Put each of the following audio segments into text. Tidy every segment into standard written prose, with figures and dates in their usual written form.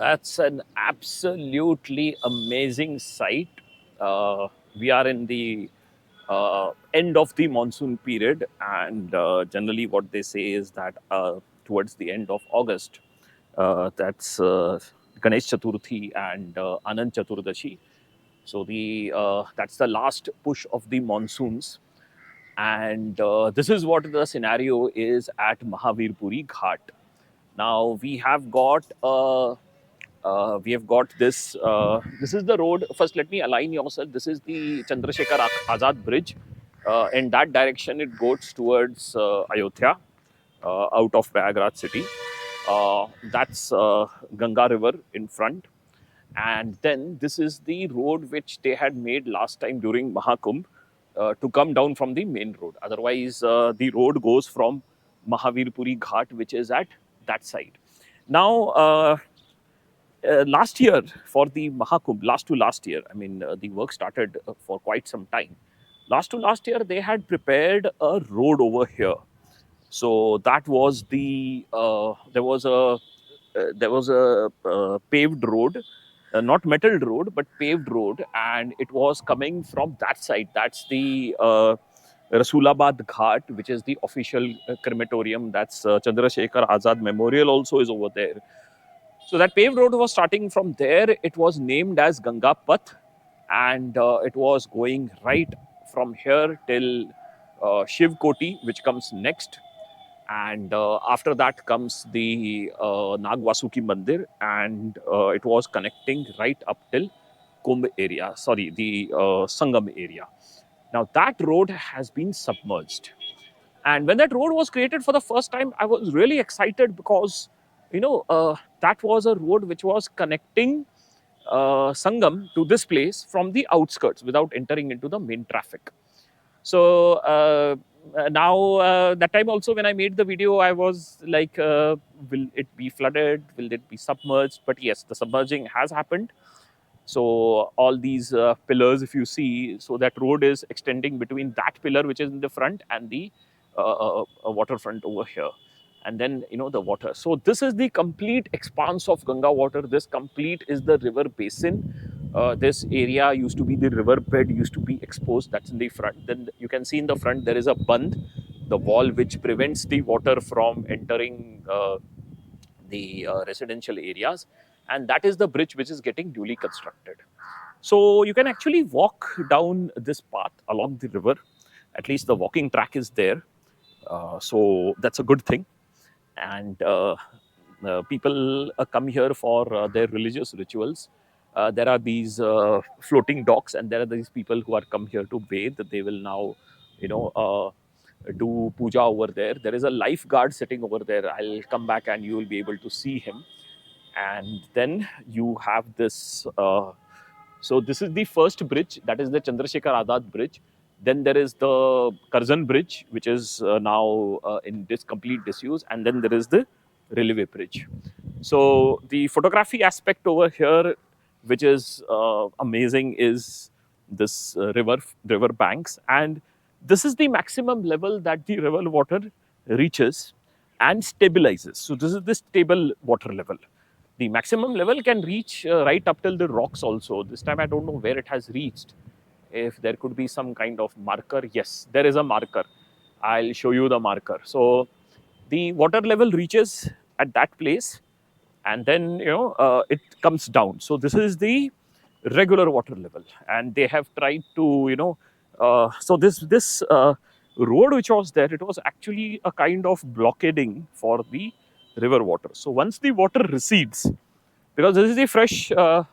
That's an absolutely amazing sight. We are in the end of the monsoon period, and generally, what they say is that towards the end of August, that's Ganesh Chaturthi and Anant Chaturdashi. So the that's the last push of the monsoons, and this is what the scenario is at Mahavirpuri Ghat. Now we have got this. This is the road. First, let me align yourself. This is the Chandrasekhar Azad Bridge. In that direction, it goes towards Ayodhya, out of Prayagraj city. That's Ganga River in front. And then this is the road which they had made last time during Mahakumbh to come down from the main road. Otherwise, the road goes from Mahavirpuri Ghat, which is at that side. Now, last year for the Mahakumbh, last to last year, I mean, the work started for quite some time. Last to last year, they had prepared a road over here. So that was there was a paved road, not metalled road, but paved road, and it was coming from that side. That's the Rasulabad Ghat, which is the official crematorium. That's Chandrasekhar Azad Memorial also is over there. So that paved road was starting from there. It was named as Ganga Path, and it was going right from here till Shiv Koti, which comes next. And after that comes the Nagvasuki Mandir, and it was connecting right up till Kumbh area, sorry, the Sangam area. Now that road has been submerged. And when that road was created for the first time, I was really excited because, that was a road which was connecting Sangam to this place from the outskirts without entering into the main traffic. So now, that time also when I made the video, I was like, will it be flooded? Will it be submerged? But yes, the submerging has happened. So all these pillars, if you see, so that road is extending between that pillar which is in the front and the waterfront over here. And then the water. So this is the complete expanse of Ganga water. This complete is the river basin. This area used to be the river bed, used to be exposed. That's in the front. Then you can see in the front there is a band, the wall which prevents the water from entering the residential areas, and that is the bridge which is getting duly constructed. So you can actually walk down this path along the river. At least the walking track is there. So that's a good thing. And people come here for their religious rituals. There are these floating docks, and there are these people who are come here to bathe. They will now, do puja over there. There is a lifeguard sitting over there. I'll come back and you will be able to see him. And then you have this. So this is the first bridge. That is the Chandrasekhar Azad Bridge. Then there is the Curzon Bridge, which is now in this complete disuse, and then there is the railway bridge. So the photography aspect over here, which is amazing, is this river banks, and this is the maximum level that the river water reaches and stabilizes. So this is the stable water level. The maximum level can reach right up till the rocks also. This time I don't know where it has reached. If there could be some kind of marker, yes, there is a marker. I'll show you the marker. So the water level reaches at that place, and then it comes down. So this is the regular water level, and they have tried to so this road which was there, it was actually a kind of blockading for the river water. So once the water recedes, because this is the fresh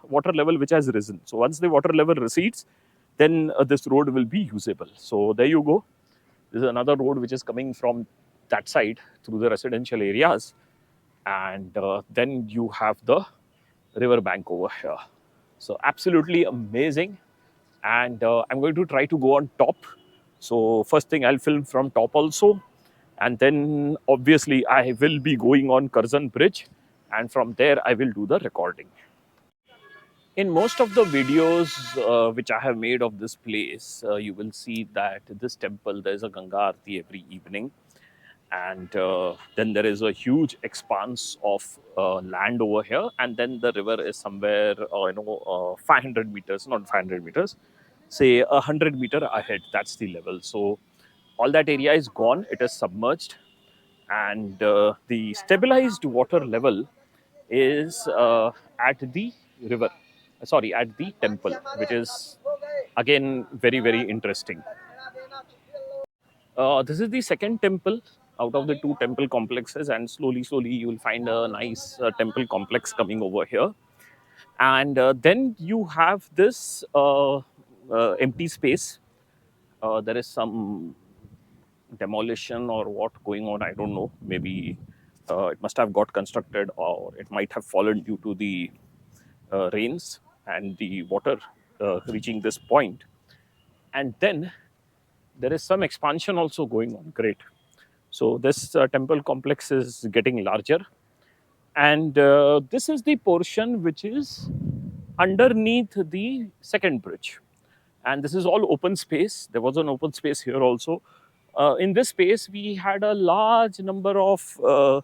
water level which has risen, so once the water level recedes, then this road will be usable. So there you go. This is another road which is coming from that side through the residential areas, and then you have the river bank over here. So absolutely amazing. And I'm going to try to go on top. So first thing, I'll film from top also, and then obviously I will be going on Curzon Bridge, and from there I will do the recording. In most of the videos which I have made of this place, you will see that this temple, there is a Ganga Aarti every evening. And then there is a huge expanse of land over here, and then the river is somewhere 500 meters, not 500 meters, say 100 meter ahead. That's the level. So all that area is gone, it is submerged. And the stabilized water level is at the river, sorry, at the temple, which is again very, very interesting. This is the second temple out of the two temple complexes, and slowly, slowly, you will find a nice temple complex coming over here. And then you have this empty space. There is some demolition or what going on, I don't know. Maybe it must have got constructed, or it might have fallen due to the rains and the water reaching this point. And then there is some expansion also going on. Great. So this temple complex is getting larger, and this is the portion which is underneath the second bridge. And this is all open space. There was an open space here also. In this space, we had a large number of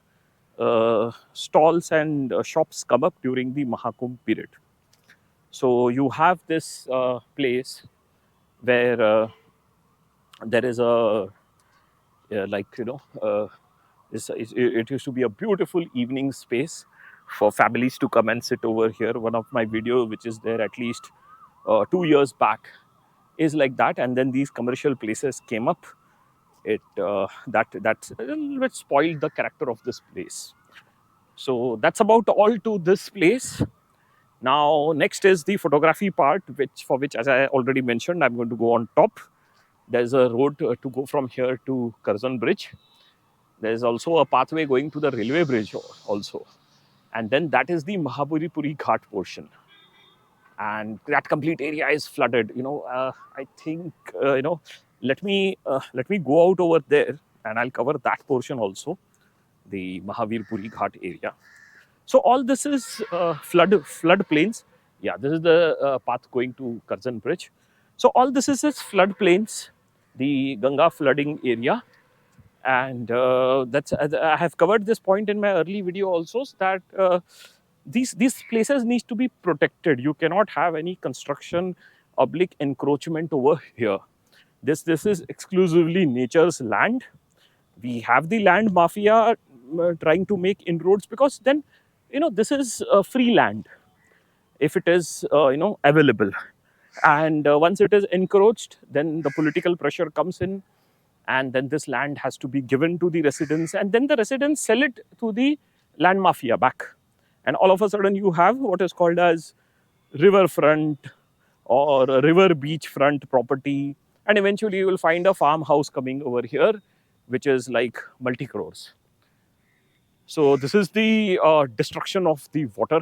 stalls and shops come up during the Mahakumbh period. So you have this place where there is a like it used to be a beautiful evening space for families to come and sit over here. One of my video, which is there at least 2 years back, is like that. And then these commercial places came up. It that a little bit spoiled the character of this place. So that's about all to this place. Now next is the photography part, which as I already mentioned, I'm going to go on top. There's a road to go from here to Curzon Bridge. There's also a pathway going to the railway bridge also. And then that is the Mahabharipuri Ghat portion. And that complete area is flooded. I think, let me go out over there, and I'll cover that portion also, the Mahavirpuri Ghat area. So all this is flood plains. Yeah, this is the path going to Curzon Bridge. So all this is flood plains, the Ganga flooding area. And that's I have covered this point in my early video also, that these places need to be protected. You cannot have any construction oblique encroachment over here. This is exclusively nature's land. We have the land mafia trying to make inroads, because then this is free land if it is available. And once it is encroached, then the political pressure comes in, and then this land has to be given to the residents, and then the residents sell it to the land mafia back. And all of a sudden you have what is called as riverfront or a river beachfront property, and eventually you will find a farmhouse coming over here which is like multi crores. So this is the destruction of the water.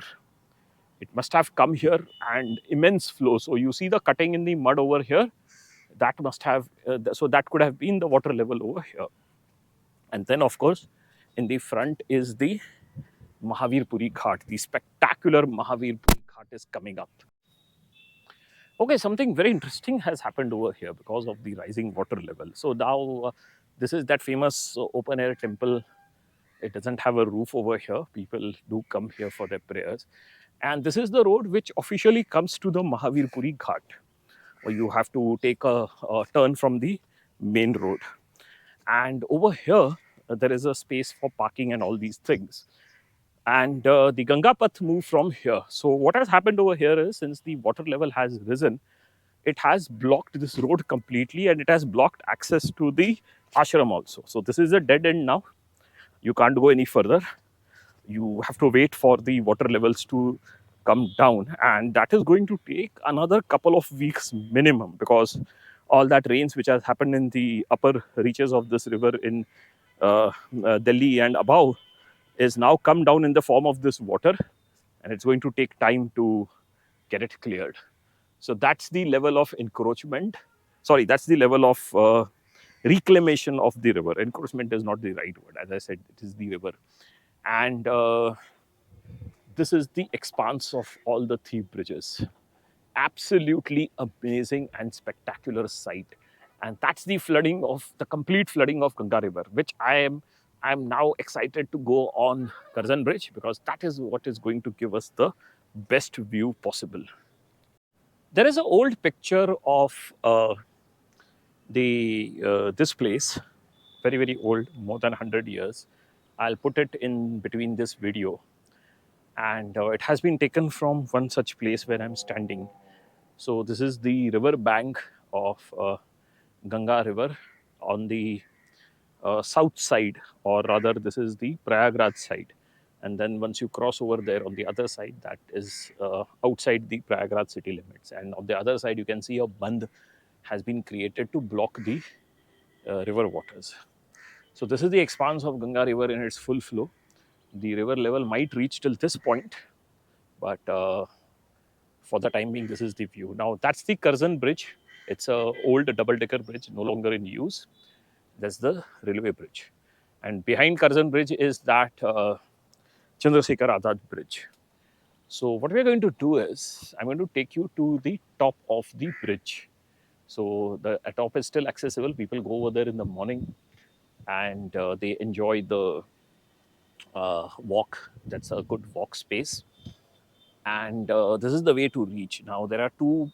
It must have come here, and immense flow. So you see the cutting in the mud over here. That must have, so that could have been the water level over here. And then, of course, in the front is the Mahavirpuri Ghat. The spectacular Mahavirpuri Ghat is coming up. Okay, something very interesting has happened over here because of the rising water level. So now, this is that famous open air temple. It doesn't have a roof over here. People do come here for their prayers. And this is the road which officially comes to the Mahavirpuri Ghat. You have to take a turn from the main road. And over here, there is a space for parking and all these things. And the Ganga Path moved from here. So what has happened over here is, since the water level has risen, it has blocked this road completely, and it has blocked access to the ashram also. So this is a dead end now. You can't go any further. You have to wait for the water levels to come down, and that is going to take another couple of weeks minimum, because all that rains which has happened in the upper reaches of this river in Delhi and above is now come down in the form of this water, and it's going to take time to get it cleared. So that's the level of encroachment. Sorry, that's the level of reclamation of the river. Encroachment is not the right word. As I said, it is the river. And this is the expanse of all the three bridges. Absolutely amazing and spectacular sight. and that's the flooding of the complete flooding of Ganga River, which I'm now excited to go on Curzon Bridge, because that is what is going to give us the best view possible. There is an old picture of the this place, very old, more than 100 years. I'll put it in between this video, and it has been taken from one such place where I'm standing. So this is the river bank of Ganga River on the south side, or rather, this is the Prayagraj side. And then once you cross over there on the other side, that is outside the Prayagraj city limits. And on the other side, you can see a bandh has been created to block the river waters. So this is the expanse of Ganga River in its full flow. The river level might reach till this point, but for the time being, this is the view. Now that's the Curzon Bridge. It's a old double-decker bridge, no longer in use. That's the railway bridge, and behind Curzon Bridge is that Chandrasekhar Azad Bridge. So what we're going to do is, I'm going to take you to the top of the bridge. So the top is still accessible. People go over there in the morning, and they enjoy the walk. That's a good walk space. And this is the way to reach. Now there are two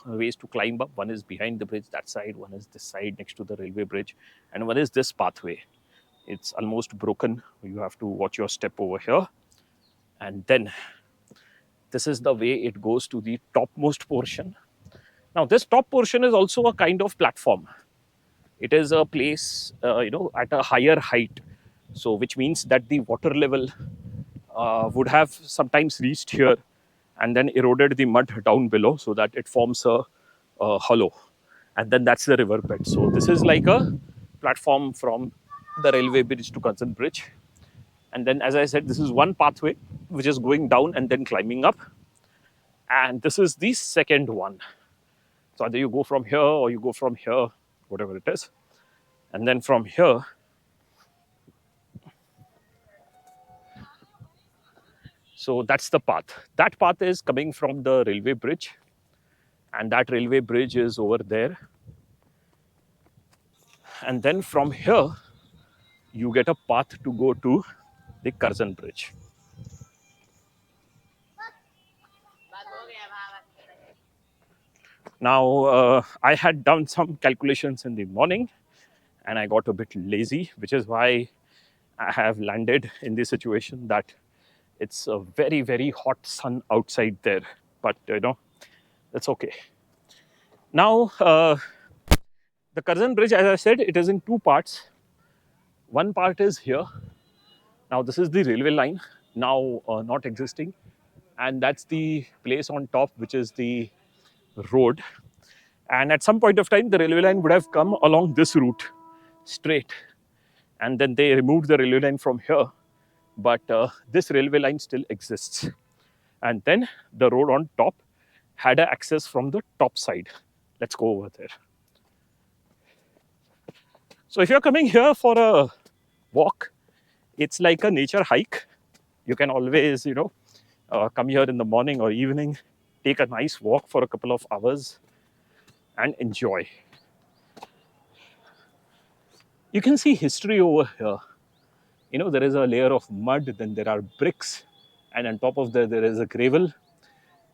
ways to climb up. One is behind the bridge, that side. One is this side next to the railway bridge, and one is this pathway. It's almost broken. You have to watch your step over here, and then this is the way it goes to the topmost portion. Now this top portion is also a kind of platform. It is a place at a higher height, so which means that the water level would have sometimes reached here and then eroded the mud down below, so that it forms a hollow, and then that's the river bed. So this is like a platform from the railway bridge to Curzon Bridge. And then, as I said, this is one pathway which is going down and then climbing up, and this is the second one. So either you go from here or you go from here, whatever it is, and then from here, so that's the path. That path is coming from the railway bridge, and that railway bridge is over there. And then from here, you get a path to go to the Curzon Bridge. Now, I had done some calculations in the morning, and I got a bit lazy, which is why I have landed in the situation that it's a very hot sun outside there. But, that's okay. Now, the Curzon Bridge, as I said, it is in two parts. One part is here. Now, this is the railway line, now not existing. And that's the place on top, which is the road. And at some point of time, the railway line would have come along this route straight. And then they removed the railway line from here. But this railway line still exists. And then the road on top had access from the top side. Let's go over there. So if you're coming here for a walk, it's like a nature hike. You can always, come here in the morning or evening, take a nice walk for a couple of hours and enjoy. You can see history over here. There is a layer of mud, then there are bricks, and on top of that, there is a gravel.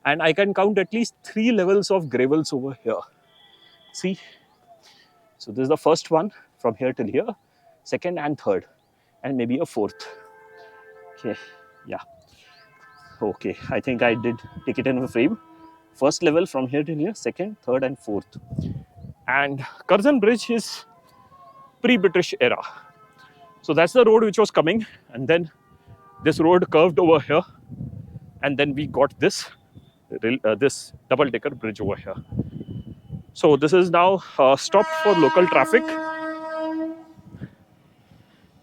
And I can count at least 3 levels of gravels over here. See? So this is the first one from here till here, second and third, and maybe a fourth. Okay, yeah. Okay, I think I did take it in a frame. First level from here till here, second, third, and fourth. And Curzon Bridge is pre-British era. So that's the road which was coming, and then this road curved over here, and then we got this double-decker bridge over here. So this is now stopped for local traffic,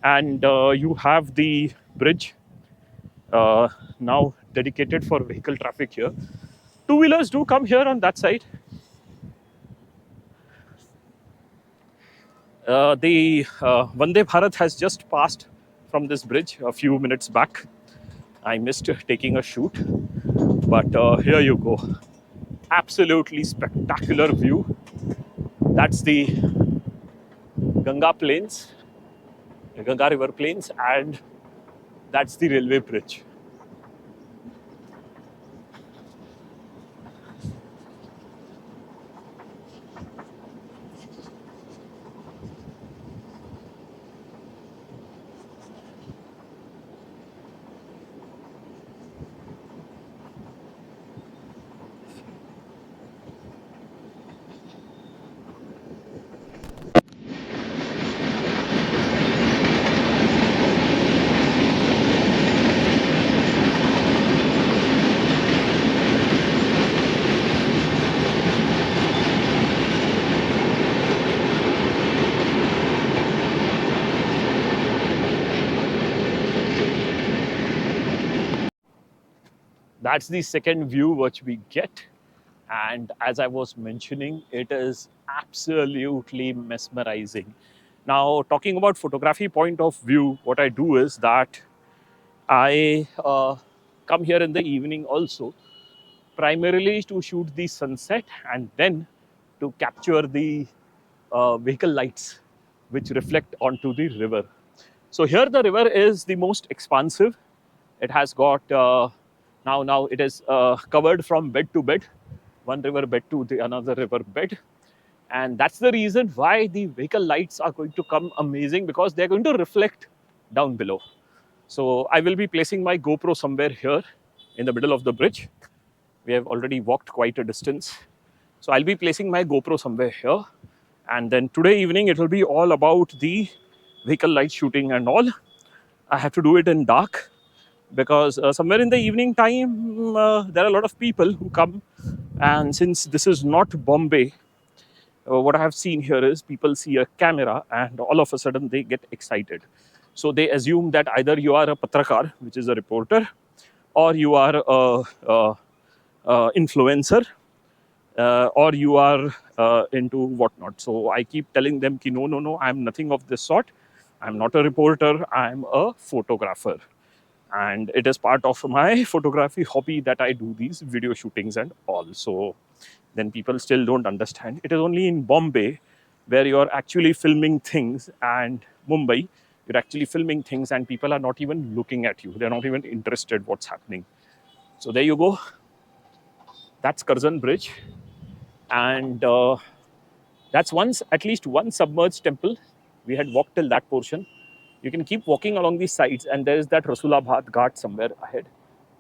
and you have the bridge now dedicated for vehicle traffic here. Two-wheelers do come here on that side. The Vande Bharat has just passed from this bridge a few minutes back. I missed taking a shoot, but here you go. Absolutely spectacular view. That's the Ganga Plains, the Ganga River Plains, and that's the railway bridge. That's the second view which we get. And as I was mentioning, it is absolutely mesmerizing. Now, talking about photography point of view, what I do is that I come here in the evening also, primarily to shoot the sunset and then to capture the vehicle lights which reflect onto the river. So here the river is the most expansive. It has got now it is covered from bed to bed, one river bed to the another river bed, and that's the reason why the vehicle lights are going to come amazing, because they're going to reflect down below. So I will be placing my GoPro somewhere here in the middle of the bridge. We have already walked quite a distance, so I'll be placing my GoPro somewhere here, and then today evening it will be all about the vehicle light shooting and all. I have to do it in dark because somewhere in the evening time there are a lot of people who come, and since this is not Bombay, what I have seen here is people see a camera and all of a sudden they get excited. So they assume that either you are a patrakar, which is a reporter, or you are a influencer, or you are into whatnot. So I keep telling them, ki, no, no, no, I'm nothing of this sort. I'm not a reporter, I'm a photographer. And it is part of my photography hobby that I do these video shootings and all. So then people still don't understand. It is only in Bombay where you're actually filming things, and Mumbai, you're actually filming things and people are not even looking at you. They're not even interested what's happening. So there you go. That's Curzon Bridge. And that's once at least one submerged temple. We had walked till that portion. You can keep walking along these sides, and there is that Rasulabad Ghat somewhere ahead.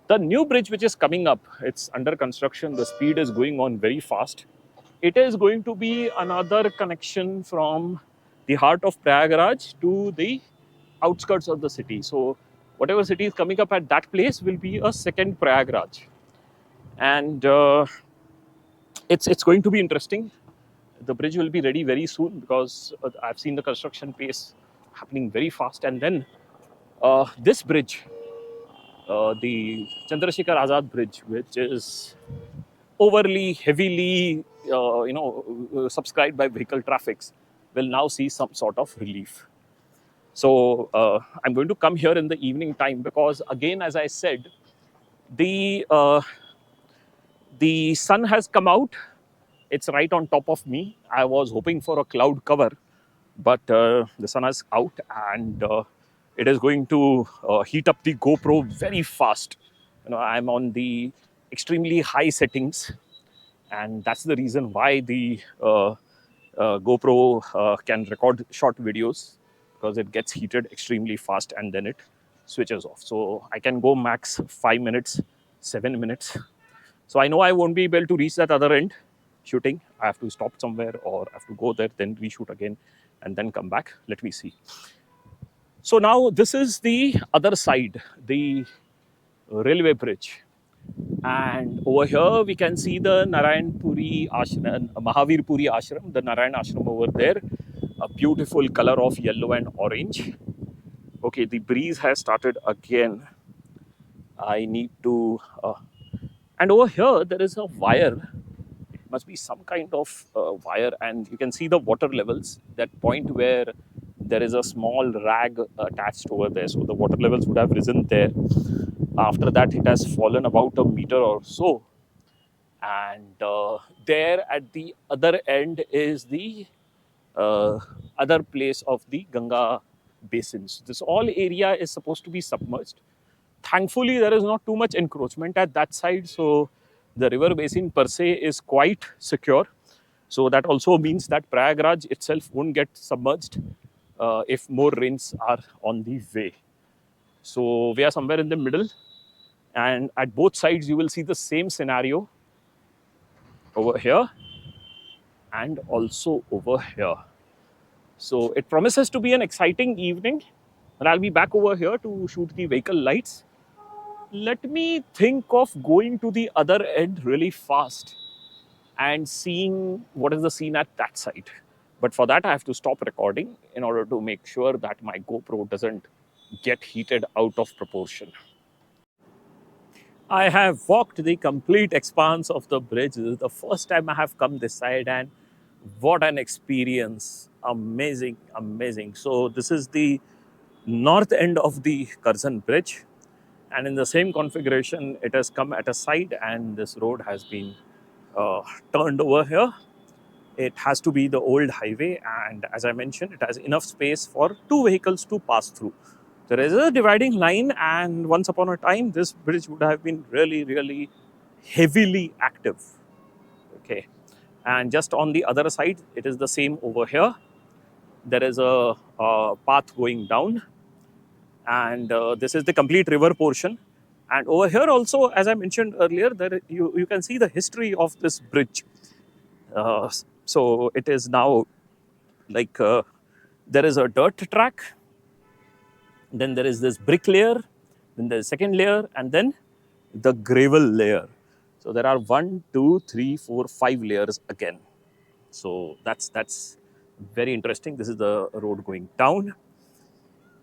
The new bridge which is coming up, it's under construction. The speed is going on very fast. It is going to be another connection from the heart of Prayagraj to the outskirts of the city. So whatever city is coming up at that place will be a second Prayagraj. And it's going to be interesting. The bridge will be ready very soon because I've seen the construction pace happening very fast. And then this bridge, the Chandrasekhar Azad Bridge, which is overly heavily, subscribed by vehicle traffics, will now see some sort of relief. So I'm going to come here in the evening time because, again, as I said, the uh, the sun has come out. It's right on top of me. I was hoping for a cloud cover, but the sun is out, and it is going to heat up the GoPro very fast. I'm on the extremely high settings, and that's the reason why the GoPro can record short videos, because it gets heated extremely fast and then it switches off. So I can go max 5 minutes, 7 minutes. So I know I won't be able to reach that other end shooting. I have to stop somewhere or I have to go there, then reshoot again, and then come back. Let me see. So now this is the other side, the railway bridge. And over here we can see the Narayan Puri Ashram, Mahavir Puri Ashram, the Narayan Ashram over there. A beautiful color of yellow and orange. Okay, the breeze has started again. I need to... and over here there is a wire. It must be some kind of wire, and you can see the water levels, that point where there is a small rag attached over there. So the water levels would have risen there. After that, it has fallen about a meter or so. And there at the other end is the uh, other place of the Ganga basins. This all area is supposed to be submerged. Thankfully, there is not too much encroachment at that side, so the river basin per se is quite secure. So that also means that Prayagraj itself won't get submerged if more rains are on the way. So we are somewhere in the middle, and at both sides you will see the same scenario over here and also over here. So it promises to be an exciting evening, and I'll be back over here to shoot the vehicle lights. Let me think of going to the other end really fast and seeing what is the scene at that side. But for that, I have to stop recording in order to make sure that my GoPro doesn't get heated out of proportion. I have walked the complete expanse of the bridge. This is the first time I have come this side, and what an experience! Amazing, amazing. So, this is the north end of the Curzon Bridge, and in the same configuration, it has come at a side, and this road has been uh, turned over here. It has to be the old highway, and as I mentioned, it has enough space for two vehicles to pass through. There is a dividing line, and once upon a time, this bridge would have been really, really heavily active. Okay, and just on the other side, it is the same over here. There is a path going down, and this is the complete river portion. And over here, also, as I mentioned earlier, you can see the history of this bridge. Uh, so it is now like there is a dirt track, then there is this brick layer, then there is second layer, and then the gravel layer. So there are 1, 2, 3, 4, 5 layers again. So that's very interesting. This is the road going down,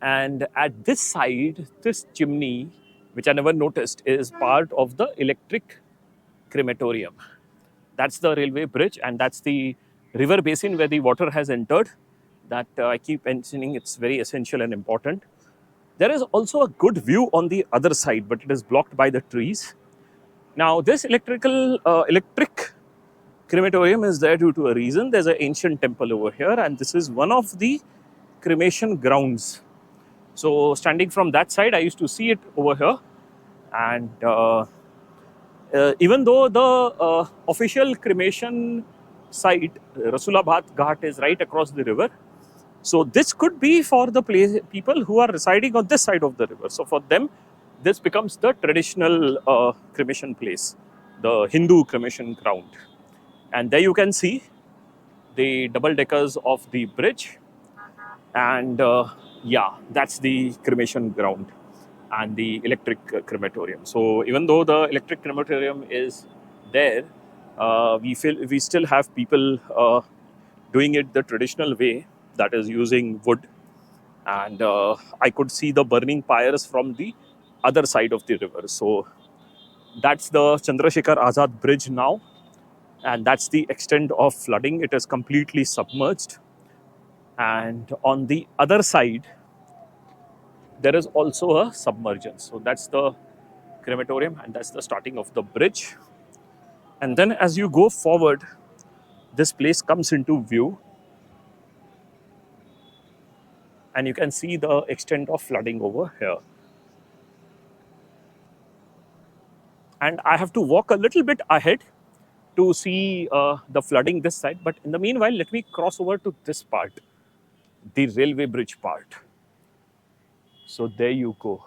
and at this side, this chimney, which I never noticed, is part of the electric crematorium. That's the railway bridge, and that's the river basin where the water has entered. That I keep mentioning, it's very essential and important. There is also a good view on the other side, but it is blocked by the trees. Now, this electric crematorium is there due to a reason. There's an ancient temple over here, and this is one of the cremation grounds. So, standing from that side, I used to see it over here, and even though the official cremation site, Rasulabad Ghat, is right across the river, so this could be for the people who are residing on this side of the river. So for them, this becomes the traditional cremation place, the Hindu cremation ground. And there you can see the double deckers of the bridge, and yeah, that's the cremation ground and the electric crematorium. So even though the electric crematorium is there, we still have people doing it the traditional way, that is using wood. And I could see the burning pyres from the other side of the river. So that's the Chandrasekhar Azad Bridge now, and that's the extent of flooding. It is completely submerged, and on the other side there is also a submergence. So that's the crematorium, and that's the starting of the bridge. And then as you go forward, this place comes into view, and you can see the extent of flooding over here. And I have to walk a little bit ahead to see the flooding this side. But in the meanwhile, let me cross over to this part, the railway bridge part. So there you go.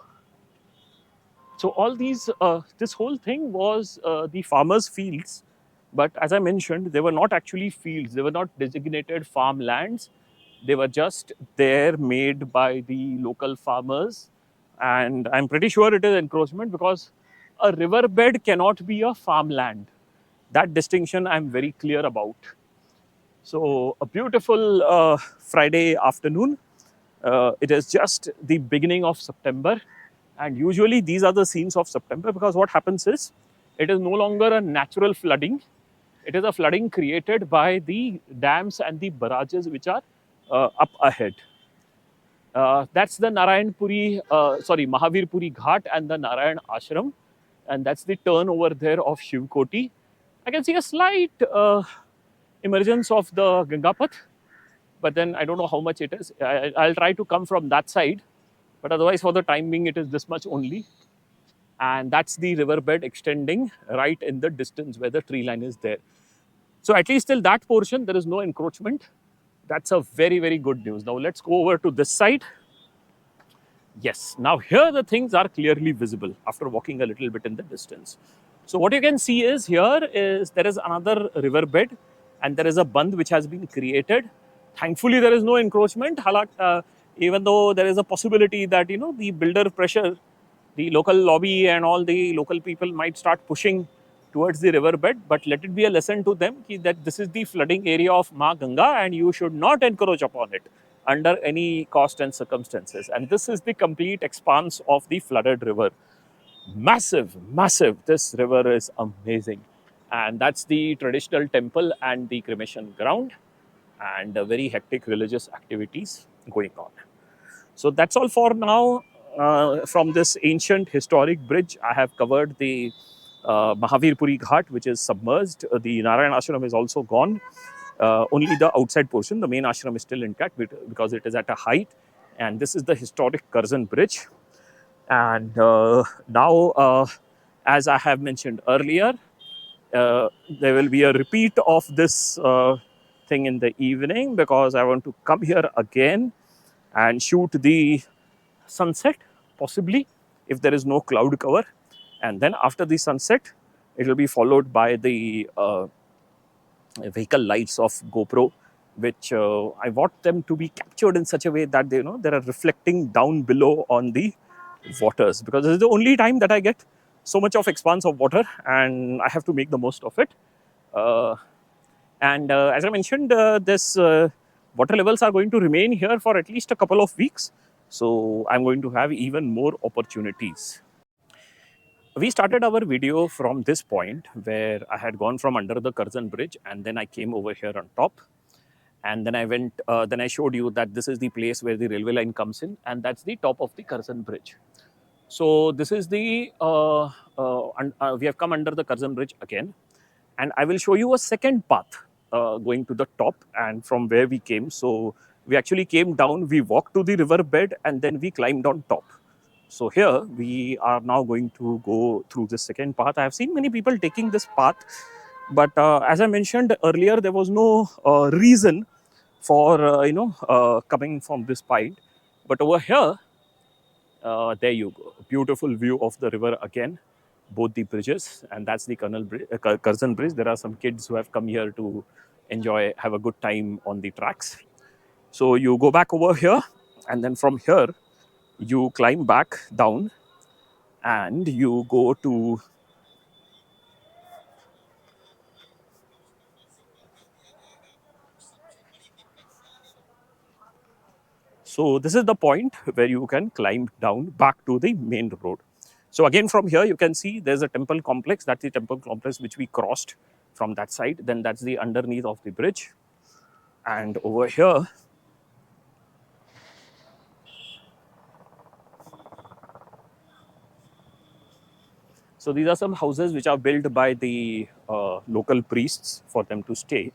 So all these, this whole thing was the farmers' fields. But as I mentioned, they were not actually fields. They were not designated farmlands. They were just there, made by the local farmers. And I'm pretty sure it is encroachment, because a riverbed cannot be a farmland. That distinction I'm very clear about. So a beautiful Friday afternoon. It is just the beginning of September, and usually these are the scenes of September, because what happens is it is no longer a natural flooding. It is a flooding created by the dams and the barrages which are up ahead. That's the Mahavirpuri Ghat and the Narayan Ashram, and that's the turn over there of Shivkoti. I can see a slight emergence of the Gangapath, but then I don't know how much it is. I'll try to come from that side, but otherwise, for the time being, it is this much only. And that's the riverbed extending right in the distance where the tree line is there. So at least till that portion, there is no encroachment. That's a very, very good news. Now let's go over to this side. Yes, now here the things are clearly visible after walking a little bit in the distance. So what you can see is here is there is another riverbed and there is a bund which has been created. Thankfully, there is no encroachment. Even though there is a possibility that the builder pressure, the local lobby and all the local people might start pushing towards the riverbed, but let it be a lesson to them that this is the flooding area of Ma Ganga and you should not encroach upon it under any cost and circumstances. And this is the complete expanse of the flooded river. Massive, massive. This river is amazing. And that's the traditional temple and the cremation ground and very hectic religious activities going on. So that's all for now. From this ancient historic bridge, I have covered the Mahavir Puri Ghat, which is submerged. The Narayan Ashram is also gone. Only the outside portion, the main ashram, is still intact because it is at a height. And this is the historic Curzon Bridge. And now, as I have mentioned earlier, there will be a repeat of this thing in the evening because I want to come here again and shoot the sunset, possibly, if there is no cloud cover. And then after the sunset, it will be followed by the vehicle lights of GoPro, which I want them to be captured in such a way that they are reflecting down below on the waters, because this is the only time that I get so much of expanse of water and I have to make the most of it. And as I mentioned, this water levels are going to remain here for at least a couple of weeks. So I'm going to have even more opportunities. We started our video from this point where I had gone from under the Curzon Bridge and then I came over here on top. And then I went, then I showed you that this is the place where the railway line comes in, and that's the top of the Curzon Bridge. So this is the, we have come under the Curzon Bridge again. And I will show you a second path going to the top and from where we came. So we actually came down, we walked to the riverbed and then we climbed on top. So here we are now going to go through the second path. I have seen many people taking this path, but as I mentioned earlier, there was no reason for coming from this point. But over here, there you go, beautiful view of the river again, both the bridges, and that's the Curzon Bridge. There are some kids who have come here to enjoy, have a good time on the tracks. So you go back over here, and then from here you climb back down and you go to so this is the point where you can climb down back to the main road. So again, from here you can see there's a temple complex. That's the temple complex which we crossed from that side. Then that's the underneath of the bridge. And over here, so these are some houses which are built by the local priests for them to stay.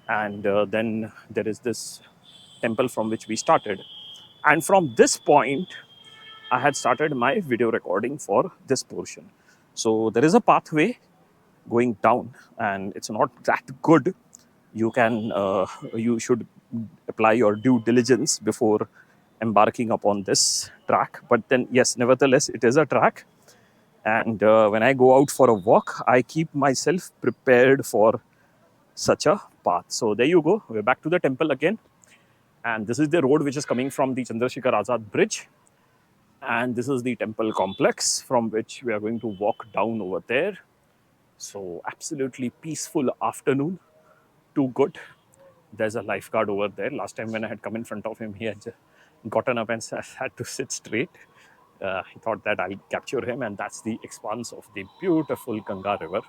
And then there is this temple from which we started. And from this point, I had started my video recording for this portion. So there is a pathway going down and it's not that good. You should apply your due diligence before embarking upon this track. But then, yes, nevertheless, it is a track. And when I go out for a walk, I keep myself prepared for such a path. So there you go. We're back to the temple again. And this is the road which is coming from the Chandrasekhar Azad Bridge. And this is the temple complex from which we are going to walk down over there. So absolutely peaceful afternoon. Too good. There's a lifeguard over there. Last time when I had come in front of him, he had gotten up and had to sit straight. He thought that I'll capture him, and that's the expanse of the beautiful Ganga River.